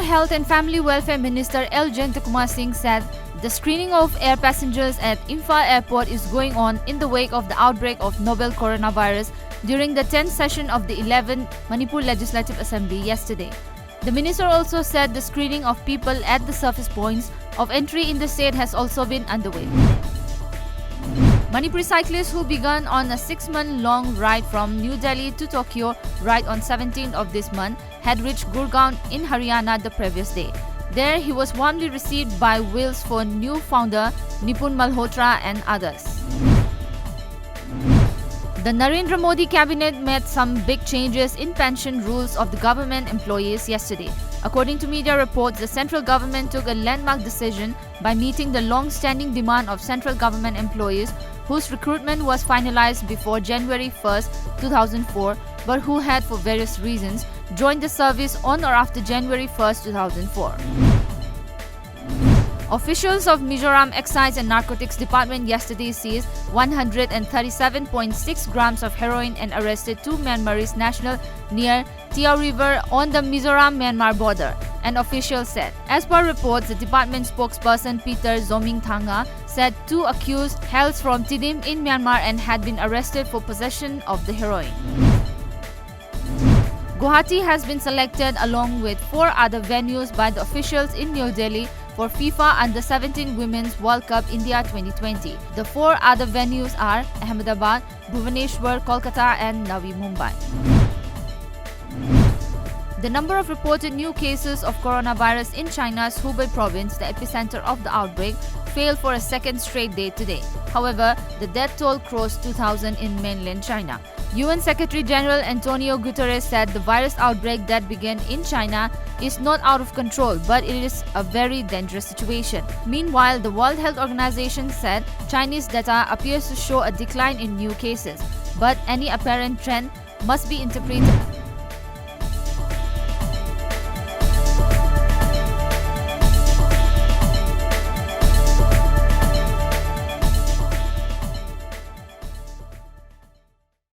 Health and Family Welfare Minister L. Jayantakumar Singh said the screening of air passengers at Imphal Airport is going on in the wake of the outbreak of novel coronavirus during the 10th session of the 11th Manipur Legislative Assembly yesterday. The minister also said the screening of people at the surface points of entry in the state has also been underway. Manipuri cyclists who began on a 6-month-long ride from New Delhi to Tokyo right on 17th of this month had reached Gurgaon in Haryana the previous day. There, he was warmly received by Wheels for new founder Nipun Malhotra and others. The Narendra Modi cabinet made some big changes in pension rules of the government employees yesterday. According to media reports, the central government took a landmark decision by meeting the long-standing demand of central government employees whose recruitment was finalized before January 1, 2004, but who had, for various reasons, joined the service on or after January 1, 2004. Officials of Mizoram Excise and Narcotics Department yesterday seized 137.6 grams of heroin and arrested 2 Myanmarese nationals near Tiao River on the Mizoram-Myanmar border, an official said. As per reports, the department spokesperson Peter Zoming Thanga said 2 accused hails from Tidim in Myanmar and had been arrested for possession of the heroin. Guwahati has been selected along with 4 other venues by the officials in New Delhi for FIFA Under-17 Women's World Cup India 2020. The 4 other venues are Ahmedabad, Bhubaneswar, Kolkata and Navi Mumbai. The number of reported new cases of coronavirus in China's Hubei province, the epicenter of the outbreak, fell for a second straight day today. However, the death toll crossed 2,000 in mainland China. UN Secretary General Antonio Guterres said the virus outbreak that began in China is not out of control, but it is a very dangerous situation. Meanwhile, the World Health Organization said Chinese data appears to show a decline in new cases, but any apparent trend must be interpreted